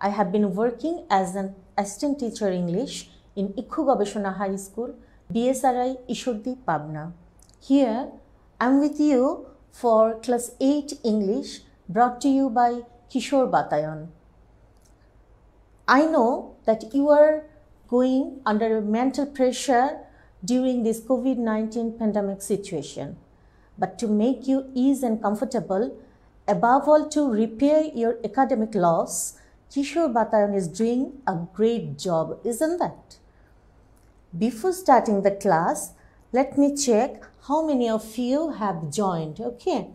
I have been working as an assistant teacher English in Ikhu Gobeshona High School, BSRI Ishurdi, Pabna. Here, I am with you for class 8 English brought to you by Kishore Batayan. I know that you are going under mental pressure during this COVID-19 pandemic situation. But to make you ease and comfortable, above all to repair your academic loss, Kishore Batayan is doing a great job, isn't that? Before starting the class, let me check how many of you have joined, okay?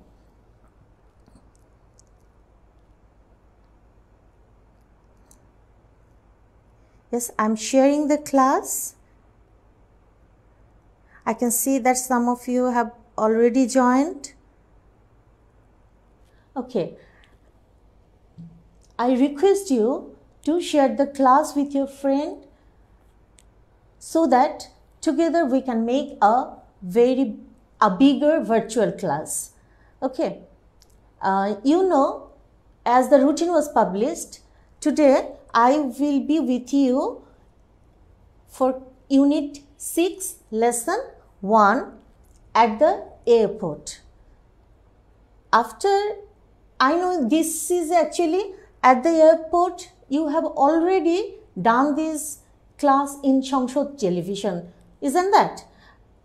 Yes, I'm sharing the class. I can see that some of you have already joined. Okay. I request you to share the class with your friend so that together we can make a bigger virtual class. Okay. You know, as the routine was published, today I will be with you for Unit 6, Lesson 1 at the airport. After, I know this is actually at the airport, you have already done this class in Shongshod television, isn't that?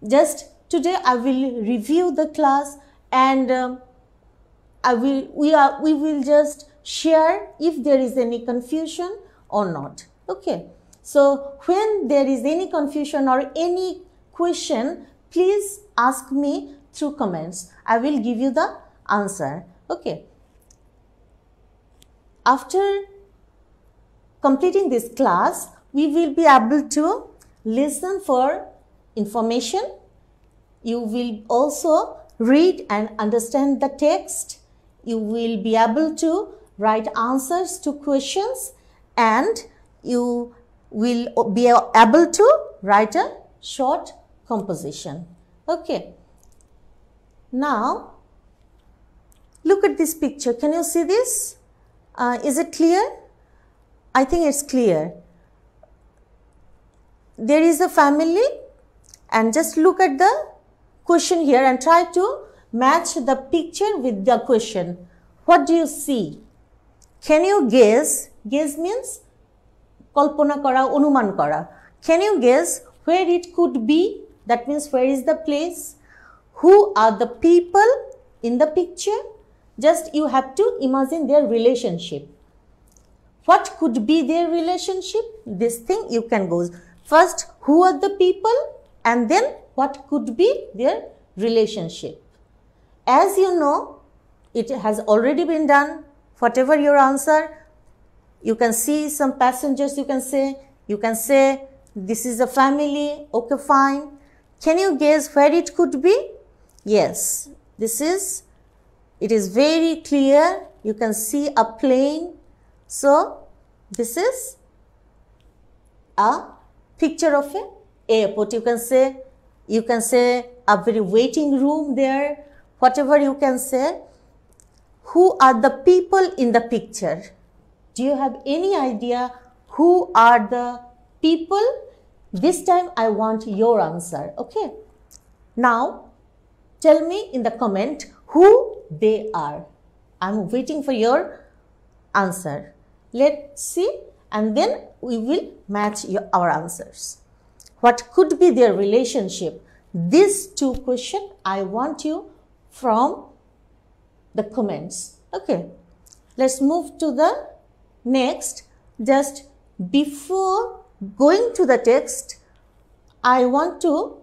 Just today I will review the class and we will just share if there is any confusion or not. Okay. So when there is any confusion or any question, please ask me through comments. I will give you the answer. Okay. After completing this class, we will be able to listen for information. You will also read and understand the text. You will be able to write answers to questions and you will be able to write a short composition. Okay. Now, look at this picture. Can you see this? Is it clear? I think it's clear. There is a family and just look at the question here and try to match the picture with the question. What do you see? Can you guess? Guess means kalpana kara, anuman kara. Can you guess where it could be? That means where is the place? Who are the people in the picture? Just you have to imagine their relationship. What could be their relationship? This thing you can go. First, who are the people? And then what could be their relationship? As you know, it has already been done. Whatever your answer, you can see some passengers, you can say this is a family, okay, fine. Can you guess where it could be? Yes, it is very clear. You can see a plane. So, this is a picture of an airport. You can say a very waiting room there, whatever you can say. Who are the people in the picture? Do you have any idea who are the people? This time I want your answer, okay? Now, tell me in the comment who they are. I'm waiting for your answer. Let's see and then we will match our answers. What could be their relationship? These two questions I want you from the comments. Okay. Let's move to the next. Just before going to the text, I want to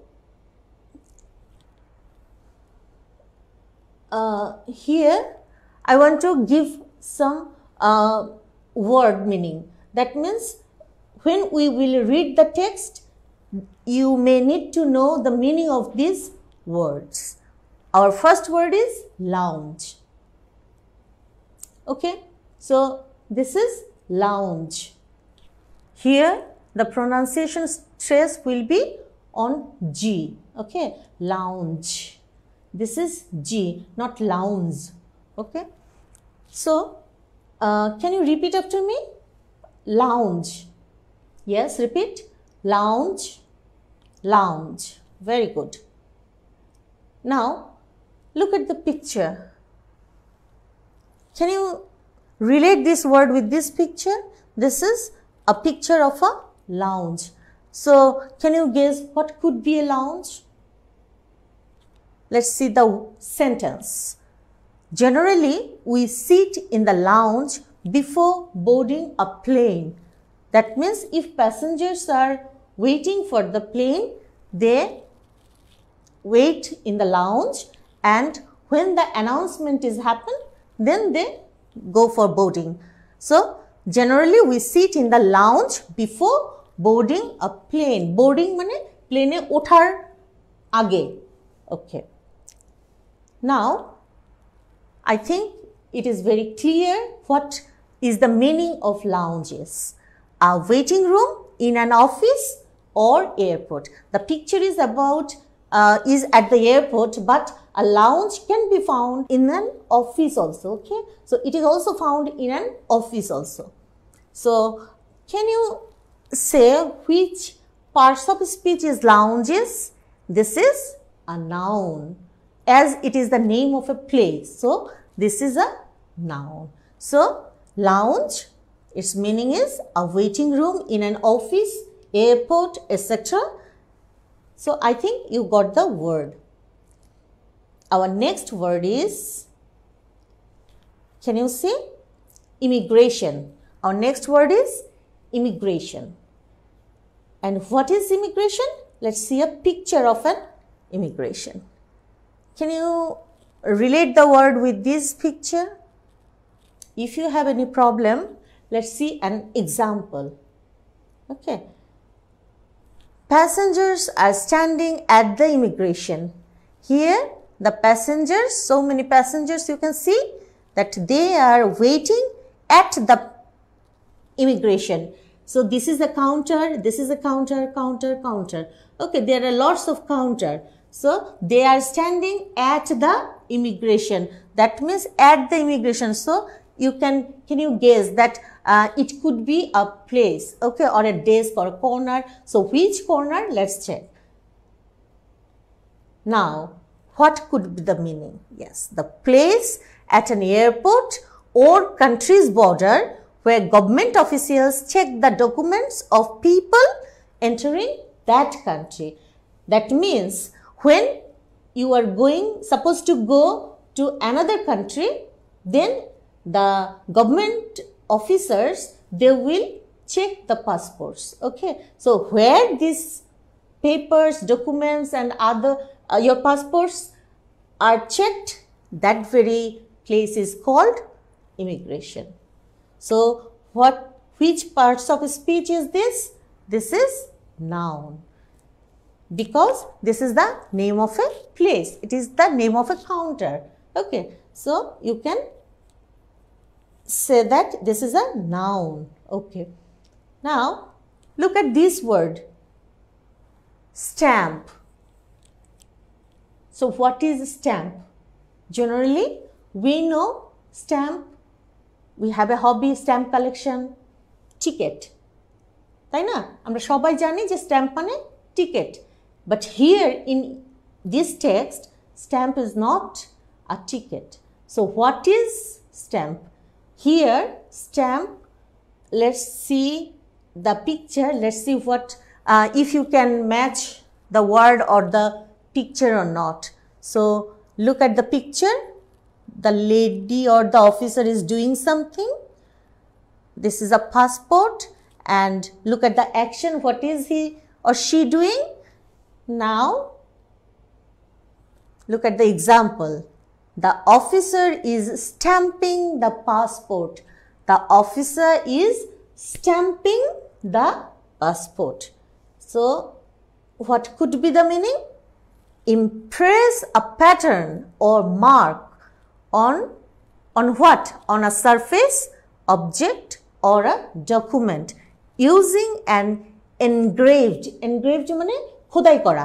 here I want to give some word meaning. That means when we will read the text, you may need to know the meaning of these words. Our first word is lounge. Okay, so this is lounge. Here the pronunciation stress will be on G. Okay, lounge. This is G, not lounge. Okay, so can you repeat after me? lounge. Yes, repeat. Lounge, lounge. Very good. Now, look at the picture. Can you relate this word with this picture? This is a picture of a lounge. So, can you guess what could be a lounge? Let's see the sentence. Generally, we sit in the lounge before boarding a plane. That means if passengers are waiting for the plane, they wait in the lounge, and when the announcement is happened, then they go for boarding. So, generally we sit in the lounge before boarding a plane. Boarding means plane e othar age. Okay. Now, I think it is very clear what is the meaning of lounges. A waiting room in an office or airport. The picture is about is at the airport, but a lounge can be found in an office also. Okay, so it is also found in an office also. So, can you say which parts of speech is lounges? This is a noun, as it is the name of a place. So, this is a noun. So, lounge, its meaning is a waiting room in an office, airport, etc. So, I think you got the word. Our next word is, can you see? Immigration. Our next word is immigration. And what is immigration? Let's see a picture of an immigration. Can you relate the word with this picture? If you have any problem, let's see an example. Okay. Passengers are standing at the immigration. Here, the passengers, so many passengers you can see that they are waiting at the immigration. So, this is a counter, this is a counter, counter, counter. Okay, there are lots of counter. So, they are standing at the immigration. That means at the immigration. So, can you guess that it could be a place, okay, or a desk or a corner. So, which corner? Let's check. Now, what could be the meaning? Yes, the place at an airport or country's border where government officials check the documents of people entering that country. That means when you are supposed to go to another country, then the government officers, they will check the passports. Okay. So, where these papers, documents and other your passports are checked, that very place is called immigration. So, which parts of speech is this? This is noun, because this is the name of a place. It is the name of a counter. Okay. So, you can say that this is a noun. Okay. Now, look at this word, stamp. So, what is stamp? Generally, we know stamp. We have a hobby, stamp collection, ticket. তাই না? আমরা সবাই জানি যে stamp মানে ticket. But here in this text, stamp is not a ticket. So, what is stamp? Here, stamp, let's see the picture. Let's see what, if you can match the word or the picture or not. So, look at the picture. The lady or the officer is doing something. This is a passport, and look at the action. What is he or she doing? Now, look at the example. The officer is stamping the passport. The officer is stamping the passport. So, what could be the meaning? Impress a pattern or mark on what? On a surface, object or a document using an engraved মানে খোদাই করা,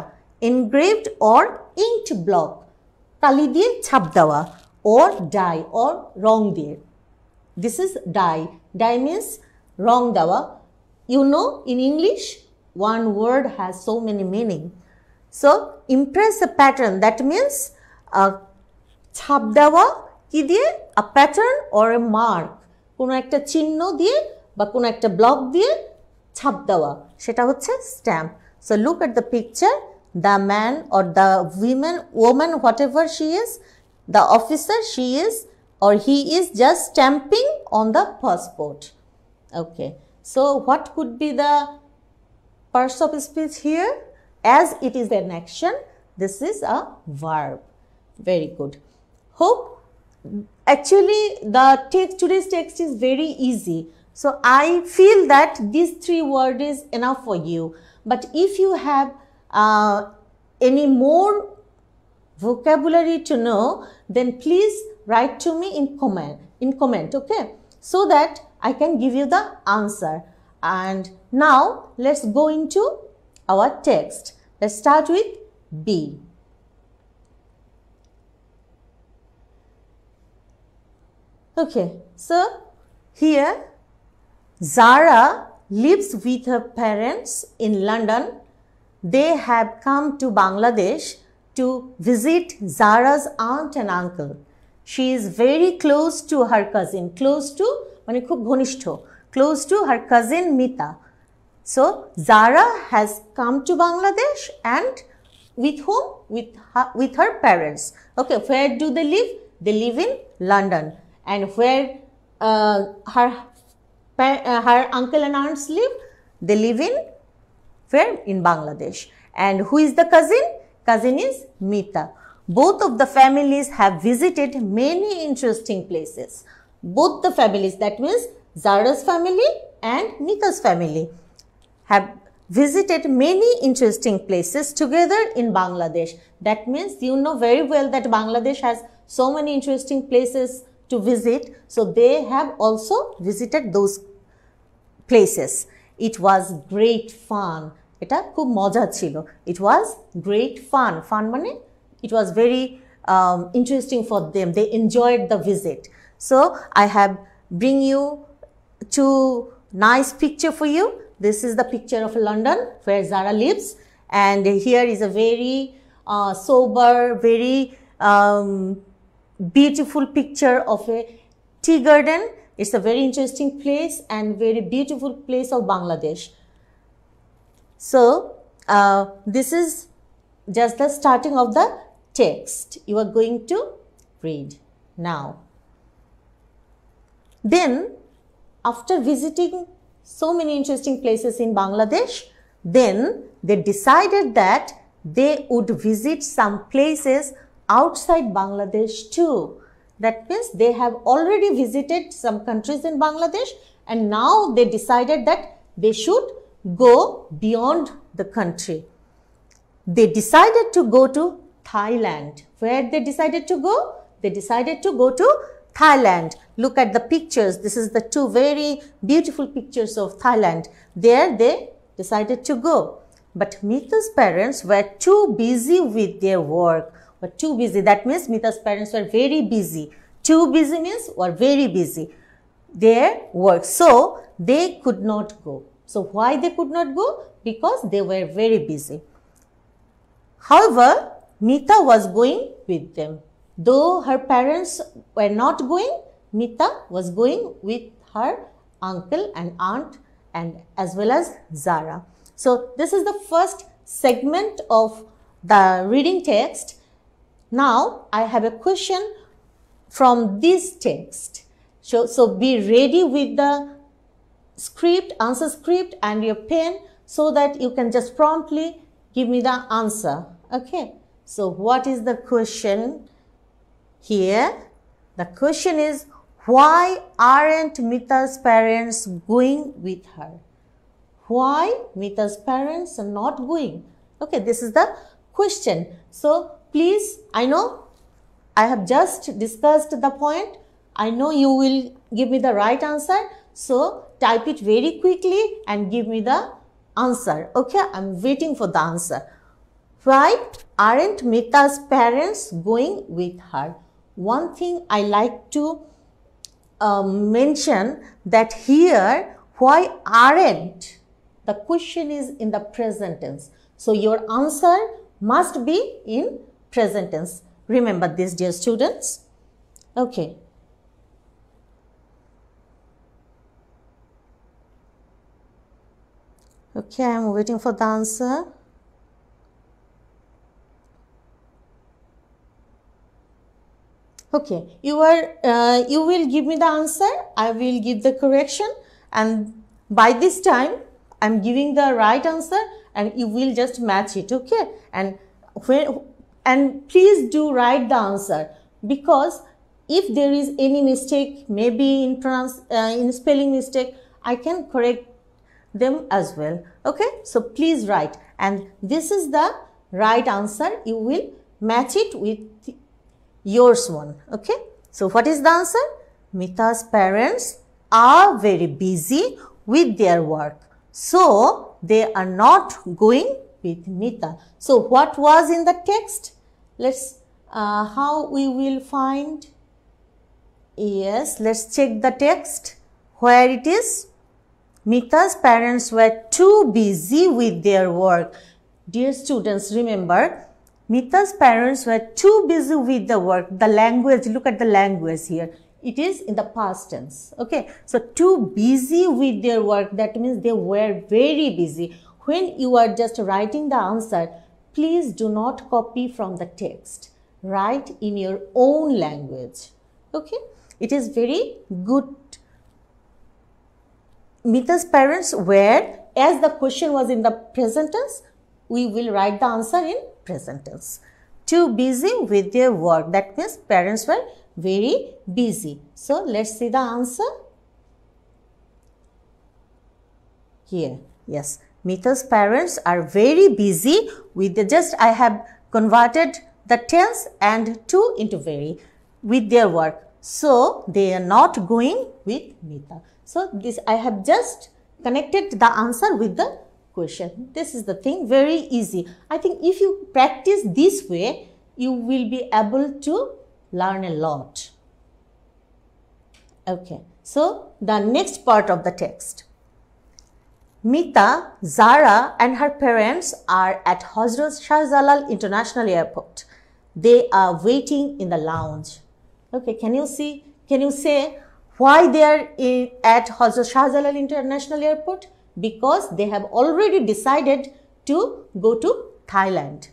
engraved or inked block, কালি দিয়ে ছাপ দেওয়া, or dye or রং দিয়ে. This is dye. Dye means রং দেওয়া। You know, in English, one word has so many meaning. So, impress a pattern, that means ছাপ দেওয়া কি দিয়ে? A pattern or a mark, কোনো একটা চিহ্ন দিয়ে বা কোনো একটা ব্লক দিয়ে ছাপ দেওয়া, সেটা হচ্ছে stamp. So, look at the picture. The man or the woman, whatever she is, the officer, she is or he is just stamping on the passport. Okay, so what could be the parts of speech here? As it is an action, this is a verb. Very good. Hope actually the text, today's text is very easy. So I feel that these 3 words is enough for you. But if you have any more vocabulary to know, then please write to me in comment, okay, so that I can give you the answer. And now let's go into our text. Let's start with B. Okay, so here Zara lives with her parents in London. They have come to Bangladesh to visit Zara's aunt and uncle. She is very close to her cousin. Close to মানে খুব ঘনিষ্ঠ, close to her cousin Mita. So Zara has come to Bangladesh and with whom? With her parents. Okay, where do they live? They live in London. And where her uncle and aunts live? They live in where? In Bangladesh. And who is the cousin? Cousin is Mita. Both of the families have visited many interesting places. Both the families, that means Zara's family and Mita's family, have visited many interesting places together in Bangladesh. That means you know very well that Bangladesh has so many interesting places to visit. So they have also visited those places. It was great fun. এটা খুব মজা ছিল। It was great fun. Fun মানে it was very interesting for them. They enjoyed the visit. So I have bring you 2 nice picture for you. This is the picture of London where Zara lives, and here is a very sober, very beautiful picture of a tea garden. It's a very interesting place and very beautiful place of Bangladesh. So this is just the starting of the text you are going to read now. Then after visiting so many interesting places in Bangladesh, then they decided that they would visit some places outside Bangladesh too. That means they have already visited some countries in Bangladesh, and now they decided that they should go beyond the country. They decided to go to Thailand. Where they decided to go? They decided to go to Thailand. Look at the pictures. This is the 2 very beautiful pictures of Thailand. There they decided to go. But Mita's parents were too busy with their work. Were too busy. That means Mita's parents were very busy. Too busy means were very busy. Their work. So they could not go. So why they could not go? Because they were very busy. However, Mita was going with them. Though her parents were not going, Mita was going with her uncle and aunt and as well as Zara. So this is the first segment of the reading text. Now I have a question from this text. So be ready with the script, answer script and your pen so that you can just promptly give me the answer. Okay. So what is the question here? The question is, why aren't Mita's parents going with her? Why Mita's parents are not going? Okay, this is the question. So please, I know I have just discussed the point. I know you will give me the right answer. So type it very quickly and give me the answer. Okay, I'm waiting for the answer. Why aren't Mita's parents going with her? One thing I like to mention that here why aren't? The question is in the present tense. So your answer must be in present tense. Remember this, dear students. Okay. Okay, I am waiting for the answer. Okay, you will give me the answer, I will give the correction, and by this time I am giving the right answer and you will just match it, okay? And please do write the answer, because if there is any mistake, maybe in spelling mistake, I can correct them as well, okay? So please write, and this is the right answer, you will match it with yours one, okay? So what is the answer? Mita's parents are very busy with their work, so they are not going with Mita. So what was in the text? Let's how we will find? Yes, let's check the text where it is. Mita's parents were too busy with their work. Dear students, remember, Mita's parents were too busy with the work. The language, look at the language here. It is in the past tense. Okay. So, too busy with their work, that means they were very busy. When you are just writing the answer, please do not copy from the text. Write in your own language. Okay. It is very good. Mita's parents were, as the question was in the present tense, we will write the answer in present tense. Too busy with their work. That means parents were very busy. So let's see the answer. Here, yes. Mita's parents are very busy with the, just I have converted the tense and to into very, with their work. So they are not going with Mita. So this I have just connected the answer with the question. This is the thing, very easy. I think if you practice this way, you will be able to learn a lot. Okay, so the next part of the text. Mita, Zara and her parents are at Hazrat Shah Jalal International Airport. They are waiting in the lounge. Okay, can you say why they are at Hazrat Shah Jalal International Airport? Because they have already decided to go to Thailand.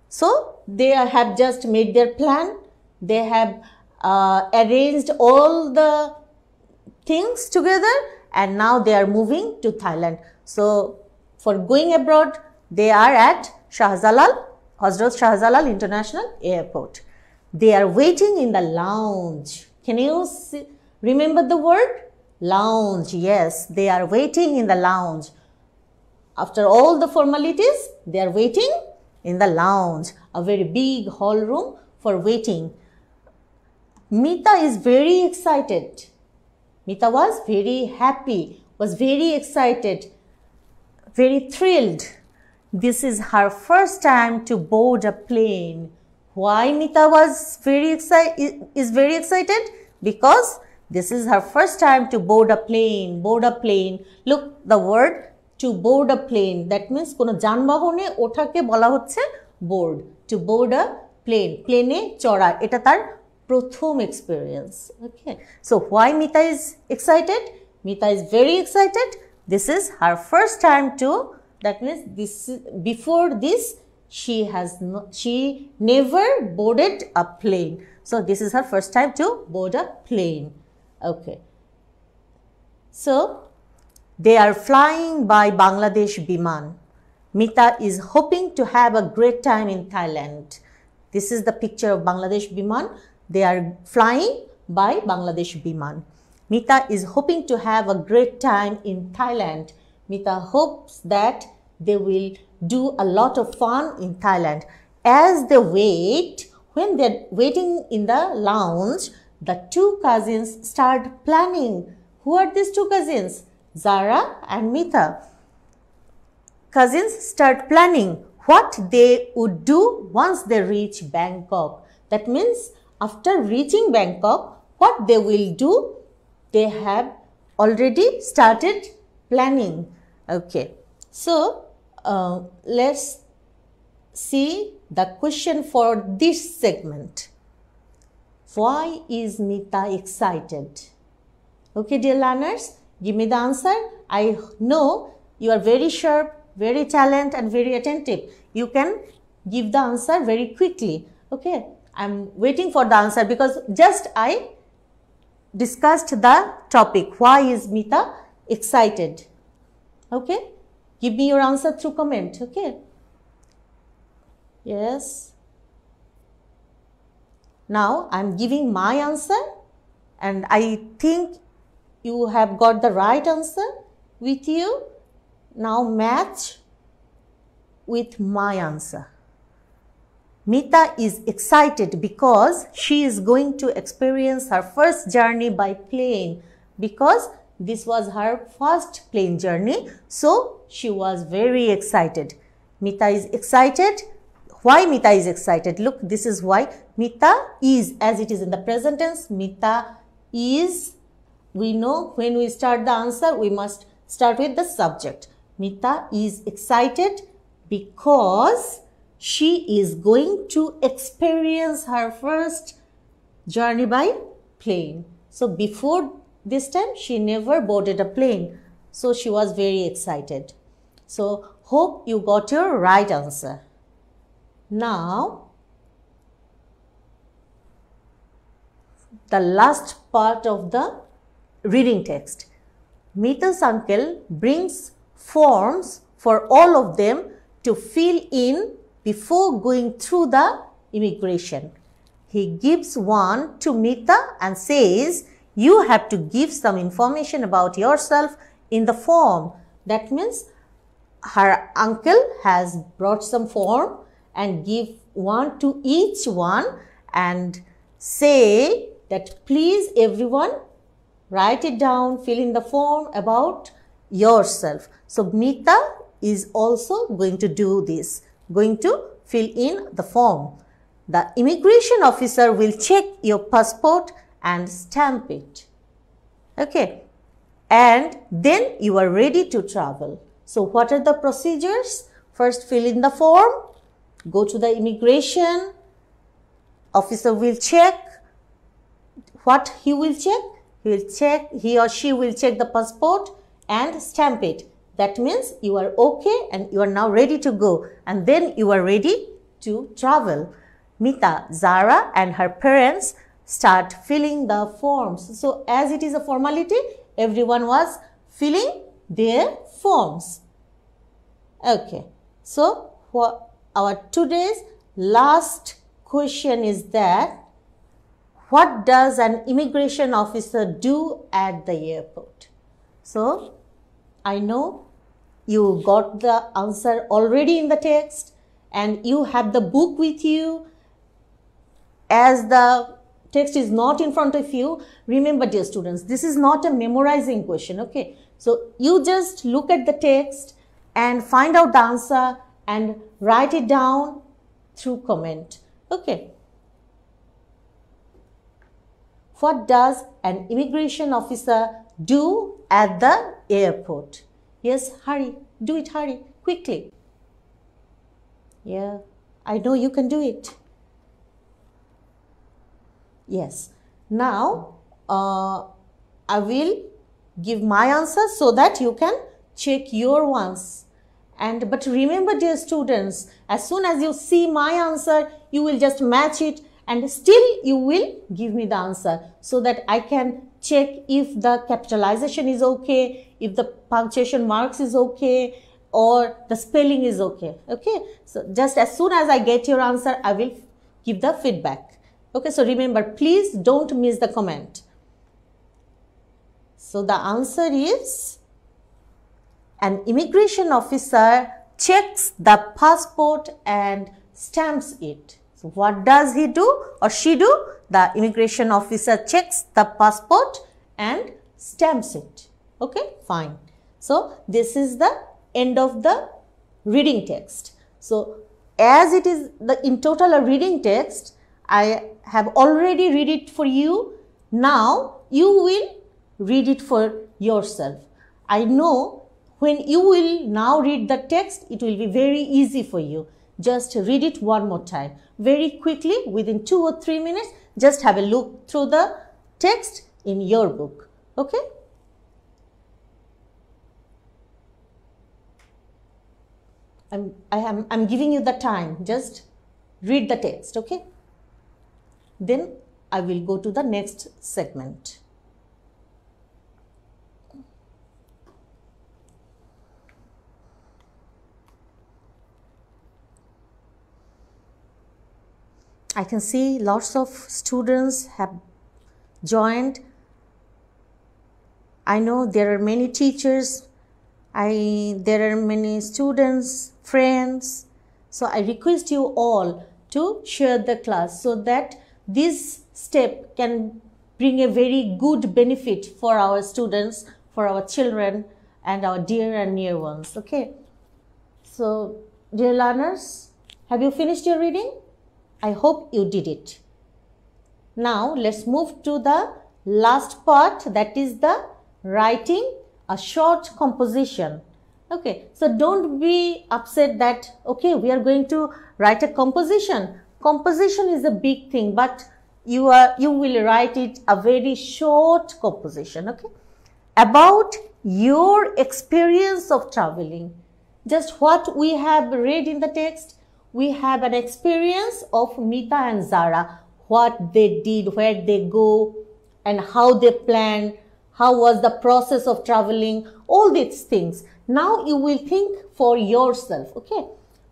So they have just made their plan. They have arranged all the things together and now they are moving to Thailand. So for going abroad, they are at Hazrat Shah Jalal International Airport. They are waiting in the lounge. Can you remember the word? Lounge. Yes, they are waiting in the lounge. After all the formalities, they are waiting in the lounge, a very big hall room for waiting. Mita is very excited. Mita was very happy, was very excited, very thrilled. This is her first time to board a plane. Why Mita was very excited? Because this is her first time to board a plane. Board a plane. Look, the word to board a plane. That means kono janbahone othake bola hocche board. To board a plane. Plane chora. Eta tar prothom experience. Okay. So why Mita is excited? Mita is very excited. This is her first time to. That means this before this she never boarded a plane. So this is her first time to board a plane. Okay. So they are flying by Bangladesh Biman. Mita is hoping to have a great time in Thailand. This is the picture of Bangladesh Biman. They are flying by Bangladesh Biman. Mita is hoping to have a great time in Thailand. Mita hopes that they will do a lot of fun in Thailand. As they wait, when they are waiting in the lounge, the two cousins start planning. Who are these two cousins? Zara and Mita. Cousins start planning what they would do once they reach Bangkok. That means after reaching Bangkok, what they will do, they have already started planning. Okay, so let's see the question for this segment. Why is Mita excited? Okay, dear learners, give me the answer. I know you are very sharp, very talented and very attentive. You can give the answer very quickly. Okay, I'm waiting for the answer because just I discussed the topic. Why is Mita excited? Okay, give me your answer through comment. Okay. Yes. Now I'm giving my answer and I think you have got the right answer with you. Now match with my answer. Mita is excited because she is going to experience her first journey by plane, because this was her first plane journey. So she was very excited. Mita is excited. Why Mita is excited? Look, this is why. Mita is, as it is in the present tense, Mita is. We know when we start the answer, we must start with the subject. Mita is excited because she is going to experience her first journey by plane. So before this time, she never boarded a plane. So she was very excited. So hope you got your right answer. Now, the last part of the reading text. Mita's uncle brings forms for all of them to fill in before going through the immigration. He gives one to Mita and says, you have to give some information about yourself in the form. That means her uncle has brought some form and give one to each one and say that please everyone write it down, fill in the form about yourself. So Mita is also going to do this, going to fill in the form. The immigration officer will check your passport and stamp it. Okay, and then you are ready to travel. So what are the procedures? First, fill in the form, go to the immigration officer will check. What he will check? He or she will check the passport and stamp it. That means you are okay and you are now ready to go, and then you are ready to travel. Mita, Zara and her parents start filling the forms. So as it is a formality, everyone was filling their forms. Okay, so for our today's last question is that what does an immigration officer do at the airport? So I know you got the answer already in the text and you have the book with you. As the text is not in front of you, remember dear students, this is not a memorizing question, okay? So you just look at the text and find out the answer and write it down through comment, okay? What does an immigration officer do at the airport? Yes, hurry, do it, hurry, quickly. Yeah, I know you can do it. Yes, now I will give my answer so that you can check your ones. But remember dear students, as soon as you see my answer, you will just match it and still you will give me the answer so that I can check if the capitalization is okay, if the punctuation marks is okay, or the spelling is okay. Okay, so just as soon as I get your answer, I will give the feedback. Okay, so remember, please don't miss the comment. So the answer is, an immigration officer checks the passport and stamps it. So what does he do or she do? The immigration officer checks the passport and stamps it. Okay, fine. So this is the end of the reading text. So as it is in total a reading text, I have already read it for you. Now you will read it for yourself. I know when you will now read the text, it will be very easy for you. Just read it one more time. Very quickly, within 2 or 3 minutes, just have a look through the text in your book. Okay? I'm giving you the time. Just read the text. Okay? Then I will go to the next segment. I can see lots of students have joined. I know there are many teachers, there are many students, friends. So I request you all to share the class so that this step can bring a very good benefit for our students, for our children and our dear and near ones. Okay. So dear learners, have you finished your reading? I hope you did it. Now let's move to the last part, that is the writing a short composition. Okay, so don't be upset that, okay, we are going to write a composition. Composition is a big thing, but you will write it a very short composition, okay, about your experience of traveling. Just what we have read in the text. We have an experience of Mita and Zara, what they did, where they go, and how they planned, how was the process of traveling, all these things. Now you will think for yourself, okay?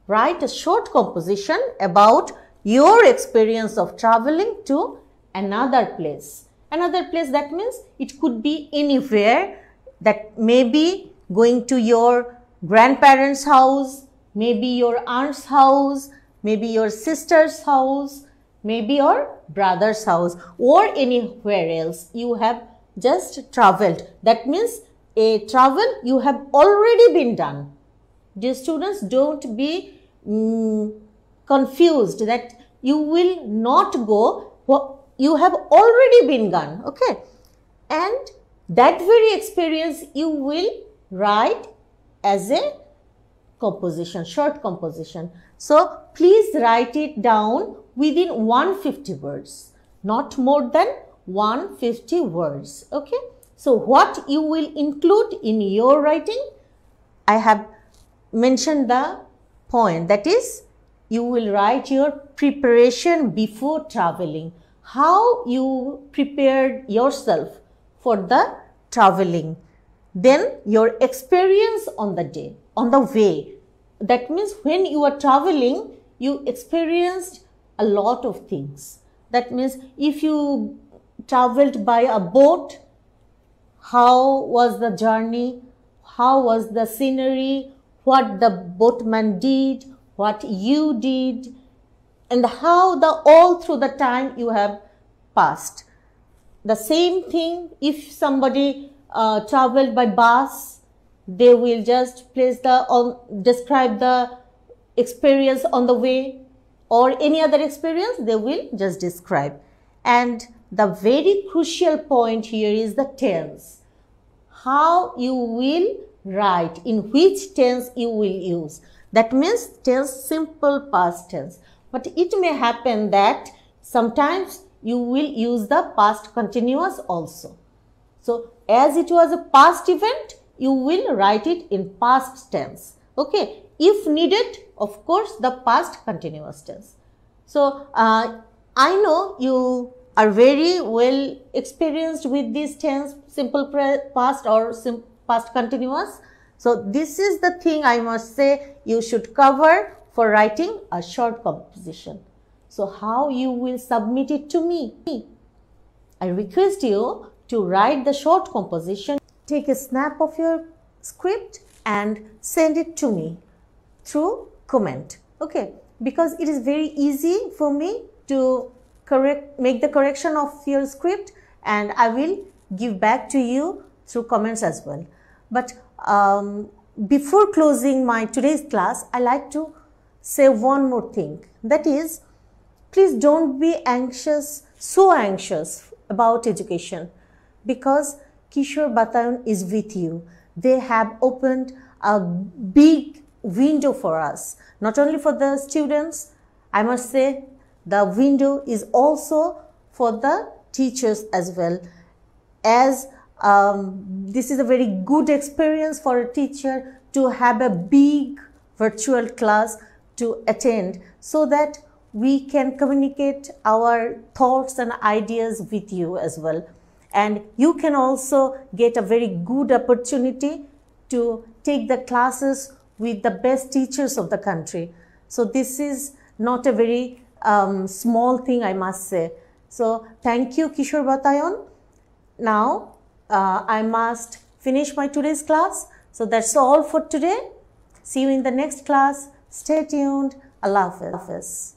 Write a short composition about your experience of traveling to another place. Another place, that means it could be anywhere, that may be going to your grandparents' house, maybe your aunt's house, maybe your sister's house, maybe your brother's house, or anywhere else you have just traveled. That means a travel you have already been done. Dear students, don't be confused that you will not go, you have already been gone, okay? And that very experience you will write as a composition, short composition. So please write it down within 150 words, not more than 150 words. Okay. So what you will include in your writing, I have mentioned the point, that is, you will write your preparation before traveling, how you prepared yourself for the traveling, then your experience on the day, on the way. That means when you are traveling, you experienced a lot of things. That means if you traveled by a boat, how was the journey, how was the scenery, what the boatman did, what you did, and how all through the time you have passed. The same thing if somebody traveled by bus, they will just describe the experience on the way, or any other experience they will just describe. And the very crucial point here is the tense. How you will write, in which tense you will use. That means tense, simple past tense. But it may happen that sometimes you will use the past continuous also. So as it was a past event, you will write it in past tense. Okay. If needed, of course, the past continuous tense. So I know you are very well experienced with this tense, simple past or past continuous. So this is the thing I must say you should cover for writing a short composition. So how you will submit it to me? I request you to write the short composition. Take a snap of your script and send it to me through comment. Okay, because it is very easy for me to make the correction of your script, and I will give back to you through comments as well. But before closing my today's class, I like to say one more thing. That is, please don't be anxious, so anxious about education, because Kishore Batayan is with you. they have opened a big window for us, not only for the students. I must say the window is also for the teachers as well, as this is a very good experience for a teacher to have a big virtual class to attend, so that we can communicate our thoughts and ideas with you as well. And you can also get a very good opportunity to take the classes with the best teachers of the country. So this is not a very small thing, I must say. So thank you, Kishore Batayan. Now I must finish my today's class. So that's all for today. See you in the next class. Stay tuned. Allah Hafiz.